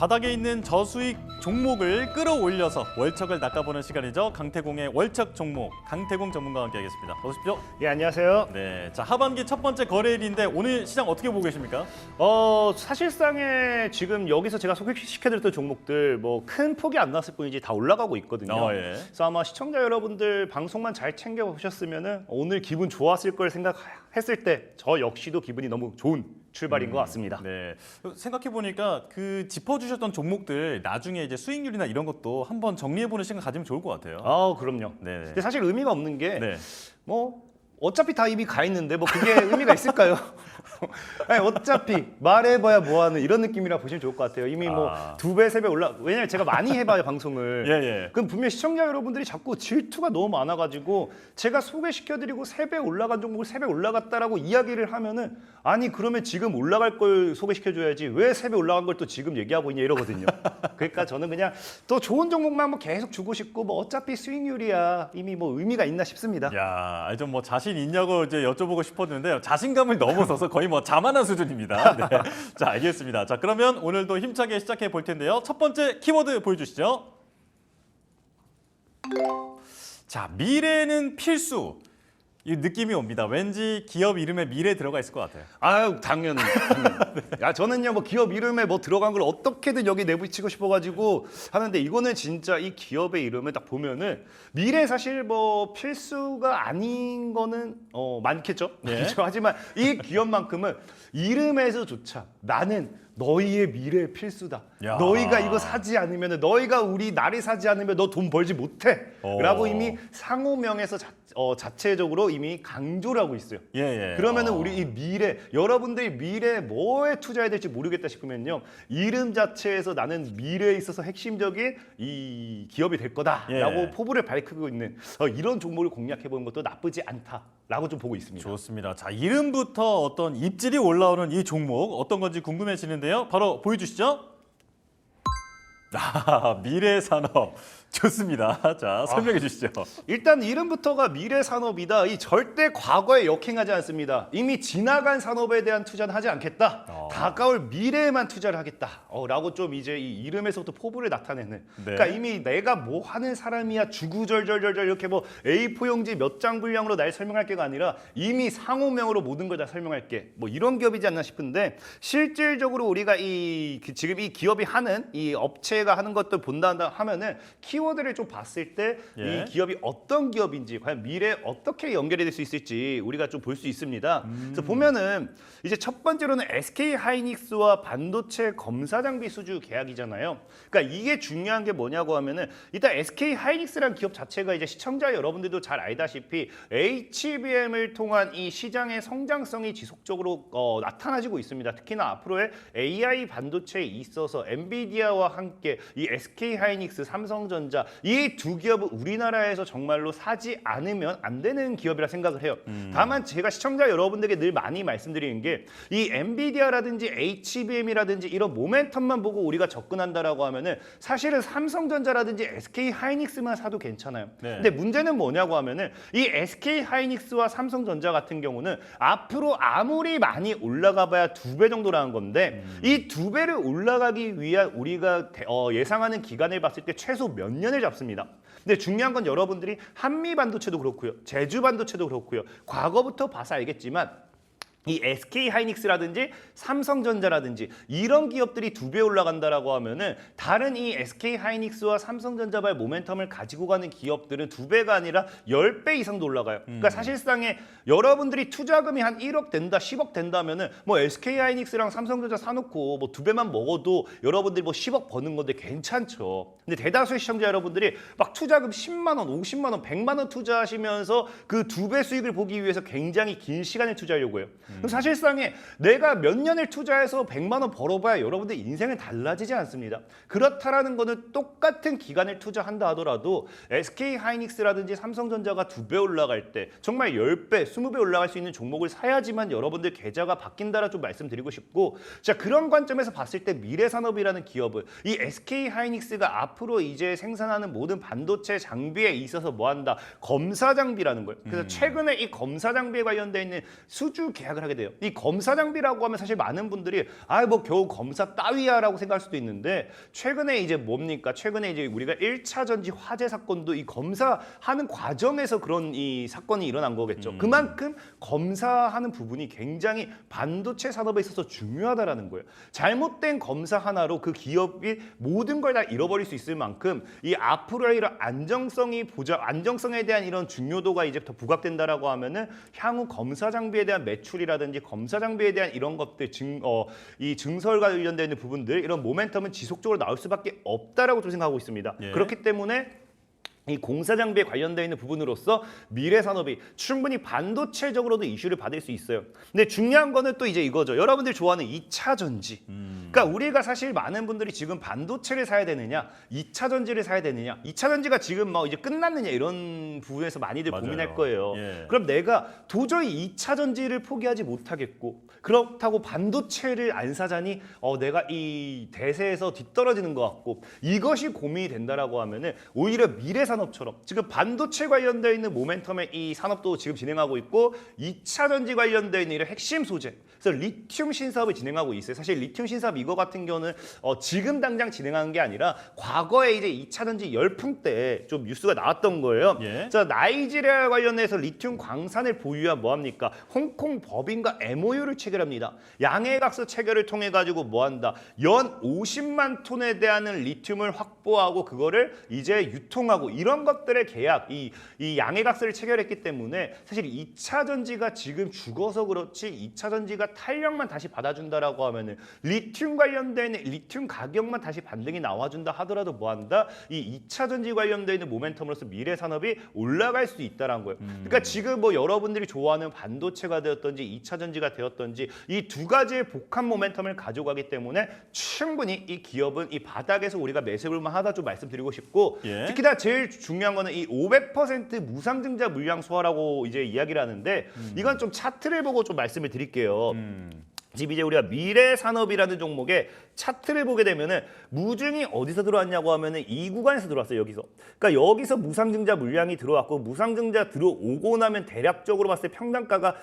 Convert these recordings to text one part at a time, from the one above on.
바닥에 있는 저수익 종목을 끌어올려서 월척을 낚아보는 시간이죠. 강태공의 월척 종목, 강태공 전문가와 함께하겠습니다. 어서 오십시오. 예, 안녕하세요. 네, 자 하반기 첫 번째 거래일인데 오늘 시장 어떻게 보고 계십니까? 사실상에 지금 여기서 제가 소개시켜드렸던 종목들 뭐 큰 폭이 안 났을 뿐이지 다 올라가고 있거든요. 예. 그래서 아마 시청자 여러분들 방송만 잘 챙겨보셨으면 오늘 기분 좋았을 걸 생각했을 때 저 역시도 기분이 너무 좋은 출발인 것 같습니다. 네, 생각해 보니까 그 짚어주셨던 종목들 나중에 이제 수익률이나 이런 것도 한번 정리해보는 시간 가지면 좋을 것 같아요. 그럼요. 네. 근데 사실 의미가 없는 게 네. 어차피 다 이미 가 있는데 뭐 그게 의미가 있을까요? 아니, 어차피 말해봐야 뭐하는 이런 느낌이라 보시면 좋을 것 같아요. 이미 뭐 2배, 3배 왜냐면 제가 많이 해봐요 방송을. 예. 그럼 분명 시청자 여러분들이 자꾸 질투가 너무 많아가지고 제가 소개시켜드리고 3배 올라간 종목을 3배 올라갔다라고 이야기를 하면은 아니 그러면 지금 올라갈 걸 소개시켜줘야지 왜 3배 올라간 걸 또 지금 얘기하고 있냐 이러거든요. 그러니까 저는 그냥 또 좋은 종목만 뭐 계속 주고 싶고 뭐 어차피 수익률이야 이미 뭐 의미가 있나 싶습니다. 야, 좀 뭐 자신 있냐고 이제 여쭤보고 싶었는데 자신감을 넘어서서 거의 뭐 자만한 수준입니다. 네. 자, 알겠습니다. 자, 그러면 오늘도 힘차게 시작해 볼 텐데요. 첫 번째 키워드 보여주시죠. 자, 미래는 필수. 이 느낌이 옵니다. 왠지 기업 이름에 미래 들어가 있을 것 같아요. 아유 당연히. 야 저는요 뭐 기업 이름에 뭐 들어간 걸 어떻게든 여기 내부치고 싶어가지고 하는데 이거는 진짜 이 기업의 이름을 딱 보면은 미래 사실 뭐 필수가 아닌 거는 많겠죠. 네. 그렇죠? 하지만 이 기업만큼은 이름에서조차 나는 너희의 미래 필수다. 야. 너희가 이거 사지 않으면 너희가 우리 나를 사지 않으면 너 돈 벌지 못해. 라고 이미 상호명에서 자체적으로 이미 강조를 하고 있어요. 예. 그러면은 우리 이 미래, 여러분들이 미래에 뭐에 투자해야 될지 모르겠다 싶으면요. 이름 자체에서 나는 미래에 있어서 핵심적인 이 기업이 될 거다라고 예. 포부를 밝히고 있는 이런 종목을 공략해보는 것도 나쁘지 않다라고 좀 보고 있습니다. 좋습니다. 자, 이름부터 어떤 입질이 올라오는 이 종목 어떤 건지 궁금해지는데요. 바로 보여주시죠. 미래산업. 좋습니다. 자, 설명해 주시죠. 일단 이름부터가 미래산업이다. 이 절대 과거에 역행하지 않습니다. 이미 지나간 산업에 대한 투자는 하지 않겠다. 다가올 미래에만 투자를 하겠다. 라고 좀 이제 이 이름에서부터 포부를 나타내는. 네. 그러니까 이미 내가 뭐 하는 사람이야 주구절절절절 이렇게 뭐 A4 용지 몇 장 분량으로 날 설명할 게가 아니라 이미 상호명으로 모든 걸 다 설명할게. 뭐 이런 기업이지 않나 싶은데 실질적으로 우리가 지금 이 기업이 하는 이 업체가 하는 것들 본다 하면은 키워드를 좀 봤을 때 이 기업이 어떤 기업인지 과연 미래에 어떻게 연결이 될 수 있을지 우리가 좀 볼 수 있습니다. 그래서 보면은 이제 첫 번째로는 SK 하이닉스와 반도체 검사 장비 수주 계약이잖아요. 그러니까 이게 중요한 게 뭐냐고 하면은 일단 SK 하이닉스라는 기업 자체가 이제 시청자 여러분들도 잘 알다시피 HBM을 통한 이 시장의 성장성이 지속적으로 나타나지고 있습니다. 특히나 앞으로의 AI 반도체에 있어서 엔비디아와 함께 이 SK 하이닉스, 삼성전자 이 두 기업은 우리나라에서 정말로 사지 않으면 안 되는 기업이라 생각을 해요. 다만 제가 시청자 여러분들에게 늘 많이 말씀드리는 게 이 엔비디아라든지 HBM이라든지 이런 모멘텀만 보고 우리가 접근한다라고 하면은 사실은 삼성전자라든지 SK 하이닉스만 사도 괜찮아요. 네. 근데 문제는 뭐냐고 하면은 이 SK 하이닉스와 삼성전자 같은 경우는 앞으로 아무리 많이 올라가 봐야 2배 정도라는 건데 이 2배를 올라가기 위한 우리가 예상하는 기간을 봤을 때 최소 몇 년을 잡습니다. 근데 중요한 건 여러분들이 한미 반도체도 그렇고요. 제주 반도체도 그렇고요. 과거부터 봐서 알겠지만 이 SK 하이닉스라든지 삼성전자라든지 이런 기업들이 2배 올라간다라고 하면은 다른 이 SK 하이닉스와 삼성전자발 모멘텀을 가지고 가는 기업들은 2배가 아니라 10배 이상도 올라가요. 그러니까 사실상에 여러분들이 투자금이 한 1억 된다, 10억 된다면은 뭐 SK 하이닉스랑 삼성전자 사놓고 뭐 2배만 먹어도 여러분들이 뭐 10억 버는 건데 괜찮죠. 근데 대다수의 시청자 여러분들이 막 투자금 10만 원, 50만 원, 100만 원 투자하시면서 그 2배 수익을 보기 위해서 굉장히 긴 시간을 투자하려고 해요. 그럼 사실상에 내가 몇 년을 투자해서 100만 원 벌어봐야 여러분들 인생은 달라지지 않습니다. 그렇다라는 거는 똑같은 기간을 투자한다 하더라도 SK 하이닉스라든지 삼성전자가 2배 올라갈 때 정말 10배, 20배 올라갈 수 있는 종목을 사야지만 여러분들 계좌가 바뀐다라 좀 말씀드리고 싶고 자 그런 관점에서 봤을 때 미래산업이라는 기업을 이 SK 하이닉스가 앞으로 이제 생산하는 모든 반도체 장비에 있어서 뭐한다? 검사 장비라는 거예요. 그래서 최근에 이 검사 장비에 관련돼 있는 수주 계약을 생각을 하게 돼요. 이 검사 장비라고 하면 사실 많은 분들이 뭐 겨우 검사 따위야라고 생각할 수도 있는데 최근에 이제 뭡니까? 최근에 이제 우리가 1차 전지 화재 사건도 이 검사하는 과정에서 그런 이 사건이 일어난 거겠죠. 그만큼 검사하는 부분이 굉장히 반도체 산업에 있어서 중요하다라는 거예요. 잘못된 검사 하나로 그 기업이 모든 걸 다 잃어버릴 수 있을 만큼 이 앞으로의 이런 안정성에 대한 이런 중요도가 이제 더 부각된다라고 하면은 향후 검사 장비에 대한 매출이라든지 검사 장비에 대한 이런 것들 이 증설과 관련되어 있는 부분들 이런 모멘텀은 지속적으로 나올 수밖에 없다라고 좀 생각하고 있습니다. 예. 그렇기 때문에 이 공사 장비에 관련되어 있는 부분으로서 미래 산업이 충분히 반도체적으로도 이슈를 받을 수 있어요. 근데 중요한 거는 또 이제 이거죠. 여러분들 좋아하는 2차 전지. 그러니까 우리가 사실 많은 분들이 지금 반도체를 사야 되느냐, 2차 전지를 사야 되느냐, 2차 전지가 지금 뭐 이제 끝났느냐 이런 부분에서 많이들 맞아요. 고민할 거예요. 예. 그럼 내가 도저히 2차 전지를 포기하지 못하겠고 그렇다고 반도체를 안 사자니 내가 이 대세에서 뒤떨어지는 것 같고 이것이 고민이 된다라고 하면은 오히려 미래 산업처럼 지금 반도체 관련되어 있는 모멘텀의 이 산업도 지금 진행하고 있고 2차 전지 관련되어 있는 이런 핵심 소재 그래서 리튬 신사업을 진행하고 있어요. 사실 리튬 신사업 이거 같은 경우는 지금 당장 진행하는 게 아니라 과거에 이제 2차 전지 열풍 때 좀 뉴스가 나왔던 거예요. 예. 자, 나이지리아 관련해서 리튬 광산을 보유한 뭐합니까? 홍콩 법인과 MOU를 체결합니다. 양해각서 체결을 통해 가지고 뭐한다? 연 50만 톤에 대한 리튬을 확보하고 그거를 이제 유통하고 이런 것들의 계약, 이 양해각서를 체결했기 때문에 사실 2차 전지가 지금 죽어서 그렇지 2차 전지가 탄력만 다시 받아준다라고 하면은 리튬 관련된 리튬 가격만 다시 반등이 나와준다 하더라도 뭐한다? 이 2차 전지 관련된 있는 모멘텀으로서 미래 산업이 올라갈 수 있다라는 거예요. 그러니까 지금 뭐 여러분들이 좋아하는 반도체가 되었던지 2차 전지가 되었던지 이 두 가지의 복합 모멘텀을 가져가기 때문에 충분히 이 기업은 이 바닥에서 우리가 매수해볼만 하다 좀 말씀드리고 싶고 예. 특히나 제일 중요한 거는 이 500% 무상증자 물량 소화라고 이제 이야기를 하는데 이건 좀 차트를 보고 좀 말씀을 드릴게요. 지금 이제 우리가 미래 산업이라는 종목에 차트를 보게 되면은 무증이 어디서 들어왔냐고 하면은 이 구간에서 들어왔어요. 여기서. 그러니까 여기서 무상증자 물량이 들어왔고 무상증자 들어오고 나면 대략적으로 봤을 때 평단가가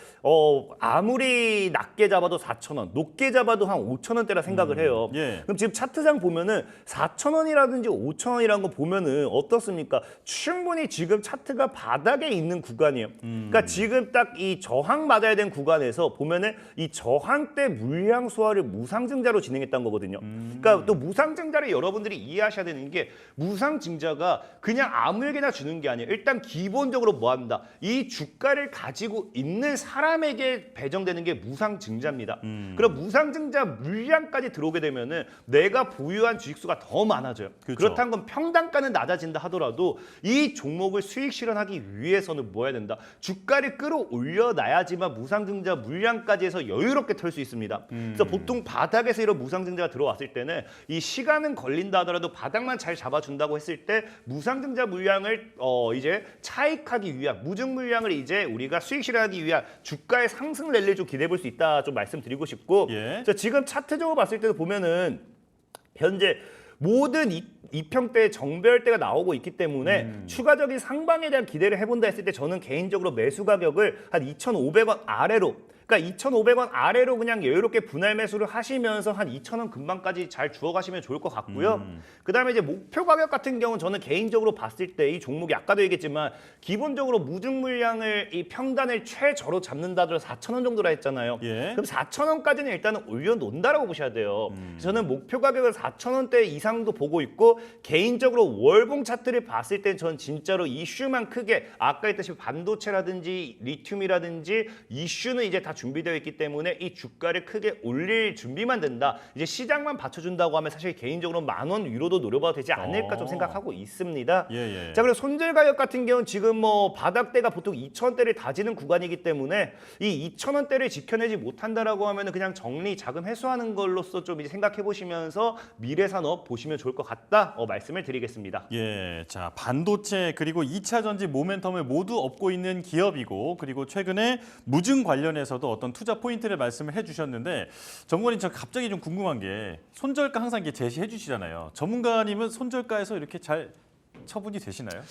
아무리 낮게 잡아도 4,000원, 높게 잡아도 한 5,000원대라 생각을 해요. 예. 그럼 지금 차트상 보면은 4,000원이라든지 5,000원이라는 거 보면은 어떻습니까? 충분히 지금 차트가 바닥에 있는 구간이에요. 그러니까 지금 딱 이 저항 맞아야 되는 구간에서 보면은 이 저항 때 물량 소화를 무상증자로 진행했던 거거든요. 그러니까 또 무상증자를 여러분들이 이해하셔야 되는 게 무상증자가 그냥 아무에게나 주는 게 아니에요. 일단 기본적으로 뭐 한다? 이 주가를 가지고 있는 사람에게 배정되는 게 무상증자입니다. 그럼 무상증자 물량까지 들어오게 되면은 내가 보유한 주식수가 더 많아져요. 그렇죠. 그렇다는 건 평단가는 낮아진다 하더라도 이 종목을 수익 실현하기 위해서는 뭐 해야 된다? 주가를 끌어올려 놔야지만 무상증자 물량까지 해서 여유롭게 털 수 있습니다. 그래서 보통 바닥에서 이런 무상증자가 들어왔을 때는 이 시간은 걸린다 하더라도 바닥만 잘 잡아준다고 했을 때 무상증자 물량을 이제 차익하기 위한 무증 물량을 이제 우리가 수익 실현하기 위한 주가의 상승 랠리를 좀 기대해 볼 수 있다 좀 말씀드리고 싶고 예. 그래서 지금 차트적으로 봤을 때도 보면은 현재 모든 이평대의 정배열대가 나오고 있기 때문에 추가적인 상방에 대한 기대를 해본다 했을 때 저는 개인적으로 매수 가격을 한 2,500원 아래로 그러니까 2,500원 아래로 그냥 여유롭게 분할 매수를 하시면서 한 2,000원 근방까지 잘 주워가시면 좋을 것 같고요. 그다음에 이제 목표 가격 같은 경우는 저는 개인적으로 봤을 때 이 종목이 아까도 얘기했지만 기본적으로 무증 물량을 이 평단을 최저로 잡는다 하더라도 4,000원 정도라 했잖아요. 예. 그럼 4,000원까지는 일단은 올려놓는다라고 보셔야 돼요. 저는 목표 가격을 4,000원대 이상도 보고 있고 개인적으로 월봉 차트를 봤을 땐 전 진짜로 이슈만 크게 아까 했다시피 반도체라든지 리튬이라든지 이슈는 이제 다 준비되어 있기 때문에 이 주가를 크게 올릴 준비만 된다. 이제 시장만 받쳐준다고 하면 사실 개인적으로 10,000원 위로도 노려봐도 되지 않을까 좀 생각하고 있습니다. 예. 자, 그리고 손절 가격 같은 경우는 지금 뭐 바닥대가 보통 2,000원대를 다지는 구간이기 때문에 이 2,000원대를 지켜내지 못한다라고 하면은 그냥 정리 자금 회수하는 걸로써 좀 이제 생각해 보시면서 미래산업 보시면 좋을 것 같다 말씀을 드리겠습니다. 예, 자 반도체 그리고 2차 전지 모멘텀을 모두 얻고 있는 기업이고 그리고 최근에 무증 관련해서도 어떤 투자 포인트를 말씀을 해주셨는데 전문가님 저 갑자기 좀 궁금한 게 손절가 항상 이렇게 제시해 주시잖아요. 전문가님은 손절가에서 이렇게 잘 처분이 되시나요?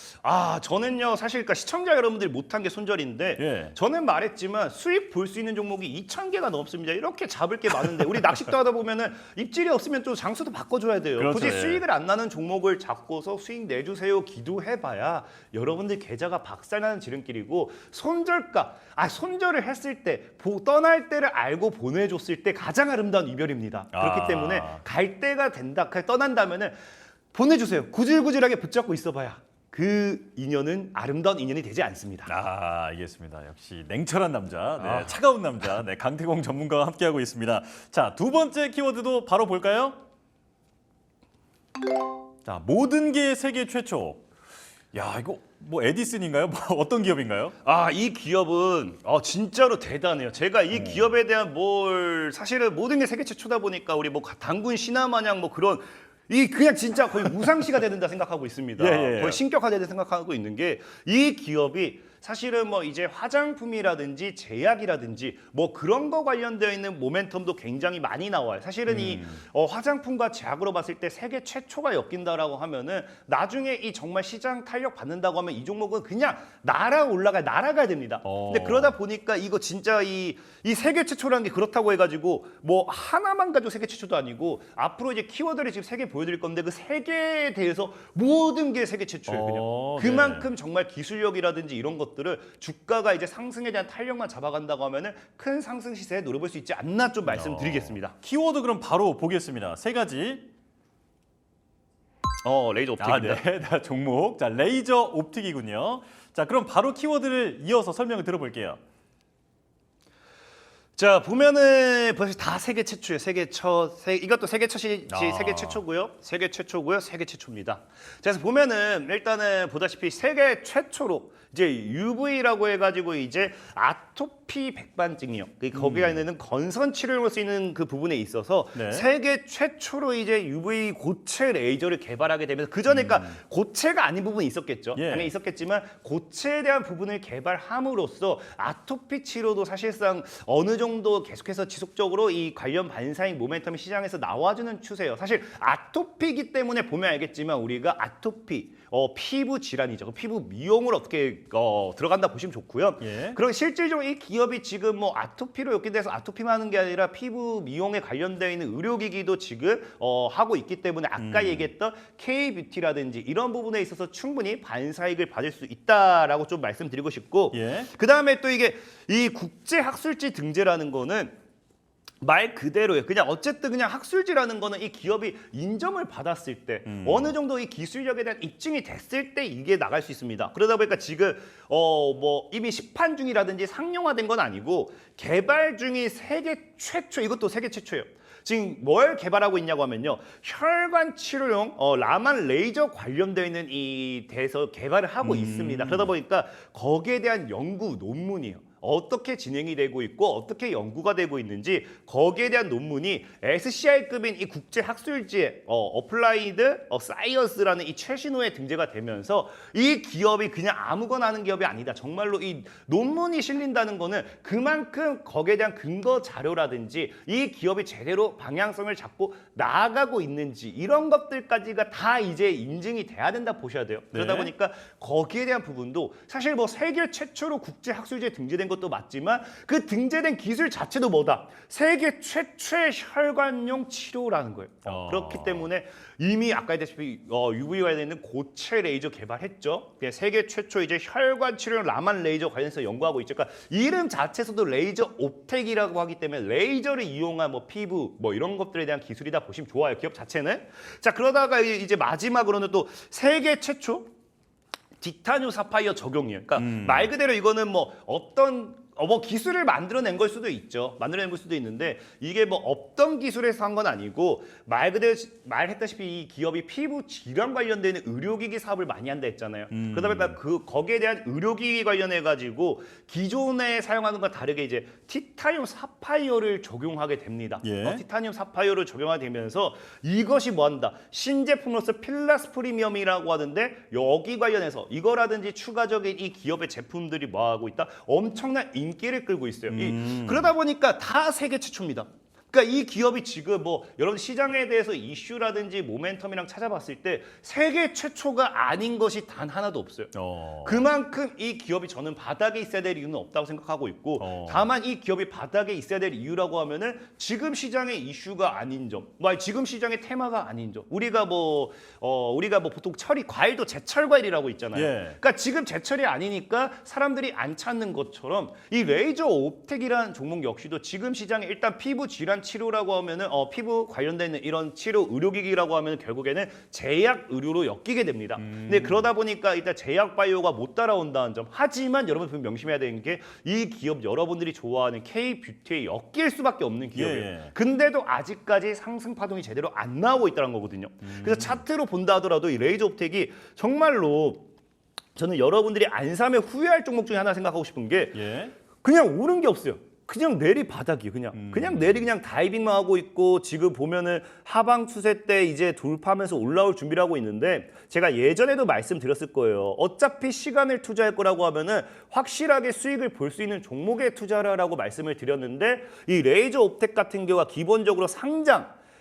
저는요 사실 그러니까 시청자 여러분들이 못한 게 손절인데 예. 저는 말했지만 수익 볼 수 있는 종목이 2,000개가 넘습니다. 이렇게 잡을 게 많은데 우리 낚시도 하다 보면은 입질이 없으면 또 장수도 바꿔줘야 돼요. 그렇죠, 굳이 예. 수익을 안 나는 종목을 잡고서 수익 내주세요 기도해봐야 여러분들 계좌가 박살나는 지름길이고 손절을 했을 때 떠날 때를 알고 보내줬을 때 가장 아름다운 이별입니다. 그렇기 때문에 갈 때가 된다 떠난다면은 보내주세요. 구질구질하게 붙잡고 있어봐야 그 인연은 아름다운 인연이 되지 않습니다. 알겠습니다. 역시 냉철한 남자, 네, 차가운 남자, 네, 강태공 전문가와 함께하고 있습니다. 자, 두 번째 키워드도 바로 볼까요? 자, 모든 게 세계 최초. 야, 이거 뭐 에디슨인가요? 뭐 어떤 기업인가요? 이 기업은 진짜로 대단해요. 제가 이 기업에 대한 사실은 모든 게 세계 최초다 보니까 우리 뭐 단군 신화 마냥 뭐 그런 그냥 진짜 거의 무상시가 된다 생각하고 있습니다. 예. 거의 신격화되다 생각하고 있는 게 이 기업이 사실은 뭐 이제 화장품이라든지 제약이라든지 뭐 그런 거 관련되어 있는 모멘텀도 굉장히 많이 나와요. 사실은 이 화장품과 제약으로 봤을 때 세계 최초가 엮인다라고 하면은 나중에 이 정말 시장 탄력 받는다고 하면 이 종목은 그냥 날아가야 됩니다. 근데 그러다 보니까 이거 진짜 이 세계 최초라는 게 그렇다고 해가지고 뭐 하나만 가지고 세계 최초도 아니고 앞으로 이제 키워드를 지금 3개 보여드릴 건데 그 3개에 대해서 모든 게 세계 최초예요. 그냥 그만큼 정말 기술력이라든지 이런 것들을 주가가 이제 상승에 대한 탄력만 잡아간다고 하면은 큰 상승 시세에 노려볼 수 있지 않나 좀 말씀드리겠습니다. 키워드 그럼 바로 보겠습니다. 3가지. 레이저 옵틱입니다. 네. 종목. 자, 레이저 옵틱이군요. 자, 그럼 바로 키워드를 이어서 설명을 들어볼게요. 자, 보면은 벌써 다 세계 최초예요. 이것도 세계 첫이지 세계 최초고요. 세계 최초입니다. 자, 그래서 보면은 일단은 보다시피 세계 최초로 이제 UV라고 해가지고 이제 아토피 백반증이요. 거기에 있는 건선 치료용으로 쓰이는 그 부분에 있어서 네. 세계 최초로 이제 UV 고체 레이저를 개발하게 되면서 그 전에 그러니까 고체가 아닌 부분이 있었겠죠. 예. 당연히 있었겠지만 고체에 대한 부분을 개발함으로써 아토피 치료도 사실상 어느 정도 계속해서 지속적으로 이 관련 반사익 모멘텀이 시장에서 나와주는 추세예요. 사실 아토피이기 때문에 보면 알겠지만 우리가 아토피 피부 질환이죠. 피부 미용을 어떻게 들어간다 보시면 좋고요. 예. 그럼 실질적으로 이 기업이 지금 뭐 아토피로 엮인돼서 아토피만 하는 게 아니라 피부 미용에 관련되어 있는 의료기기도 지금 하고 있기 때문에 아까 얘기했던 K-뷰티라든지 이런 부분에 있어서 충분히 반사익을 받을 수 있다라고 좀 말씀드리고 싶고 예. 그 다음에 또 이게 이 국제학술지 등재라는 거는 말 그대로예요. 그냥 어쨌든 그냥 학술지라는 거는 이 기업이 인정을 받았을 때 어느 정도 이 기술력에 대한 입증이 됐을 때 이게 나갈 수 있습니다. 그러다 보니까 지금 뭐 이미 시판 중이라든지 상용화된 건 아니고 개발 중이 세계 최초, 이것도 세계 최초예요. 지금 뭘 개발하고 있냐고 하면요. 혈관 치료용 라만 레이저 관련되어 있는 이 대해서 개발을 하고 있습니다. 그러다 보니까 거기에 대한 연구 논문이에요. 어떻게 진행이 되고 있고 어떻게 연구가 되고 있는지 거기에 대한 논문이 SCI급인 이 국제 학술지에 어플라이드 사이언스라는 이 최신호에 등재가 되면서 이 기업이 그냥 아무거나 하는 기업이 아니다. 정말로 이 논문이 실린다는 거는 그만큼 거기에 대한 근거 자료라든지 이 기업이 제대로 방향성을 잡고 나아가고 있는지 이런 것들까지가 다 이제 인증이 돼야 된다 보셔야 돼요. 그러다 네. 보니까 거기에 대한 부분도 사실 뭐 세계 최초로 국제 학술지에 등재된 것도 맞지만 그 등재된 기술 자체도 뭐다? 세계 최초의 혈관용 치료라는 거예요. 그렇기 때문에 이미 아까 얘기했다시피 UV 관련된 고체 레이저 개발했죠. 세계 최초 이제 혈관 치료용 라만 레이저 관련해서 연구하고 있죠. 그러니까 이름 자체에서도 레이저 옵텍이라고 하기 때문에 레이저를 이용한 뭐 피부 뭐 이런 것들에 대한 기술이다 보시면 좋아요. 기업 자체는. 자, 그러다가 이제 마지막으로는 또 세계 최초 티타늄 사파이어 적용이에요. 그러니까 말 그대로 이거는 뭐 어떤 뭐 기술을 만들어낸 걸 수도 있죠. 만들어낸 걸 수도 있는데 이게 뭐 없던 기술에서 한 건 아니고 말 그대로 말했다시피 이 기업이 피부 질환 관련된 의료기기 사업을 많이 한다 했잖아요. 그러다 보니까 거기에 대한 의료기기 관련해 가지고 기존에 사용하는 것과 다르게 이제 티타늄 사파이어를 적용하게 됩니다. 예. 티타늄 사파이어를 적용하게 되면서 이것이 뭐한다? 신제품으로서 필라스 프리미엄이라고 하는데 여기 관련해서 이거라든지 추가적인 이 기업의 제품들이 뭐하고 있다? 엄청난 인기를 끌고 있어요. 그러다 보니까 다 세계 최초입니다. 그러니까 이 기업이 지금 뭐 여러분 시장에 대해서 이슈라든지 모멘텀이랑 찾아봤을 때 세계 최초가 아닌 것이 단 하나도 없어요. 그만큼 이 기업이 저는 바닥에 있어야 될 이유는 없다고 생각하고 있고 다만 이 기업이 바닥에 있어야 될 이유라고 하면은 지금 시장의 이슈가 아닌 점, 지금 시장의 테마가 아닌 점. 우리가 뭐 보통 과일도 제철 과일이라고 있잖아요. 예. 그러니까 지금 제철이 아니니까 사람들이 안 찾는 것처럼 이 레이저 옵텍이라는 종목 역시도 지금 시장에 일단 피부 질환 치료라고 하면은 피부 관련돼 있는 이런 치료 의료기기라고 하면 결국에는 제약 의료로 엮이게 됩니다. 근데 그러다 보니까 일단 제약 바이오가 못 따라온다는 점. 하지만 여러분 분명 명심해야 되는 게 이 기업 여러분들이 좋아하는 K-뷰티에 엮일 수밖에 없는 기업이에요. 예. 근데도 아직까지 상승 파동이 제대로 안 나오고 있다는 거거든요. 그래서 차트로 본다 하더라도 이 레이저 옵텍이 정말로 저는 여러분들이 안 사면 후회할 종목 중에 하나 생각하고 싶은 게 예. 그냥 오른 게 없어요. 그냥 내리 바닥이에요. 그냥 내리 그냥 다이빙만 하고 있고 지금 보면은 하방 추세 때 이제 돌파하면서 올라올 준비를 하고 있는데 제가 예전에도 말씀드렸을 거예요. 어차피 시간을 투자할 거라고 하면은 확실하게 수익을 볼 수 있는 종목에 투자하라고 말씀을 드렸는데 이 레이저 옵텍 같은 경우가 기본적으로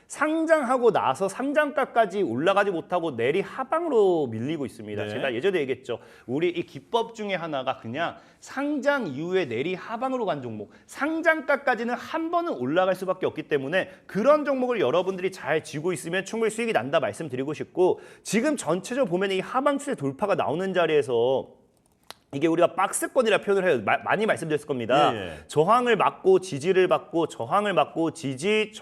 상장하고 나서 상장가까지 올라가지 못하고 내리 하방으로 밀리고 있습니다. 네. 제가 예전에 얘기했죠. 우리 이 기법 중에 하나가 그냥 상장 이후에 내리 하방으로 간 종목. 상장가까지는 한 번은 올라갈 수밖에 없기 때문에 그런 종목을 여러분들이 잘 쥐고 있으면 충분히 수익이 난다 말씀드리고 싶고 지금 전체적으로 보면 이 하방 추세 돌파가 나오는 자리에서 이게 우리가 박스권이라 표현을 해요. 많이 말씀드렸을 겁니다. 예. 저항을 맞고 지지를 받고 저항을 맞고 지지,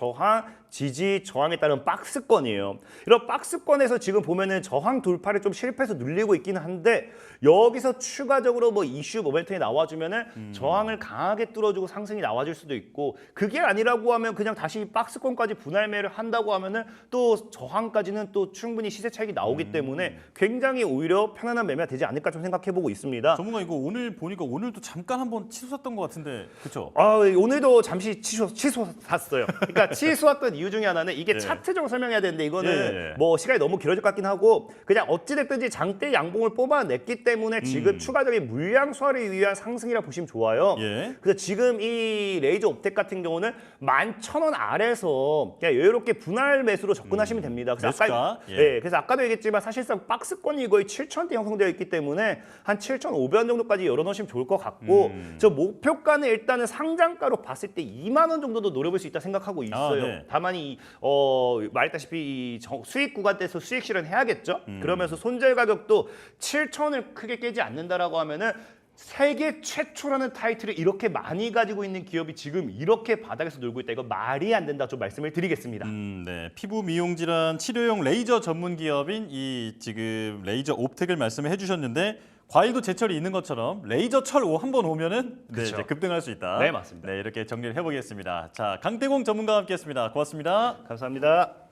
저항에 따른 박스권이에요. 이런 박스권에서 지금 보면은 저항 돌파를 좀 실패해서 눌리고 있기는 한데 여기서 추가적으로 뭐 이슈 모멘텀이 나와주면은 저항을 강하게 뚫어주고 상승이 나와줄 수도 있고 그게 아니라고 하면 그냥 다시 박스권까지 분할매를 한다고 하면은 또 저항까지는 또 충분히 시세 차익이 나오기 때문에 굉장히 오히려 편안한 매매가 되지 않을까 좀 생각해보고 있습니다. 전문가 이거 오늘 보니까 오늘도 잠깐 한번 치솟았던 것 같은데 그렇죠? 오늘도 잠시 치솟았어요. 그러니까 치솟았던 이유 중에 하나는 이게 예. 차트적으로 설명해야 되는데 이거는 예. 뭐 시간이 너무 길어질 것 같긴 하고 그냥 어찌됐든지 장대 양봉을 뽑아냈기 때문에 지금 추가적인 물량 소화를 위한 상승이라 보시면 좋아요. 예. 그래서 지금 이 레이저 옵텍 같은 경우는 11,000원 아래에서 그냥 여유롭게 분할 매수로 접근하시면 됩니다. 그래서 매수가? 그래서 아까도 얘기했지만 사실상 박스권이 거의 7,000대 형성되어 있기 때문에 한 7,500원 정도까지 열어놓으시면 좋을 것 같고 저 목표가는 일단은 상장가로 봤을 때 2만 원 정도도 노려볼 수 있다 생각하고 있어요. 네. 다만 말했다시피 이 수익 구간대에서 수익 실현해야겠죠. 그러면서 손절 가격도 7,000원을 크게 깨지 않는다라고 하면은 세계 최초라는 타이틀을 이렇게 많이 가지고 있는 기업이 지금 이렇게 바닥에서 놀고 있다. 이거 말이 안 된다 좀 말씀을 드리겠습니다. 네, 피부 미용 질환 치료용 레이저 전문 기업인 이 지금 레이저 옵텍을 말씀을 해주셨는데 과일도 제철이 있는 것처럼 레이저 철 한번 오면은 네, 그쵸. 이제 급등할 수 있다. 네, 맞습니다. 네, 이렇게 정리를 해보겠습니다. 자, 강태공 전문가와 함께했습니다. 고맙습니다. 감사합니다.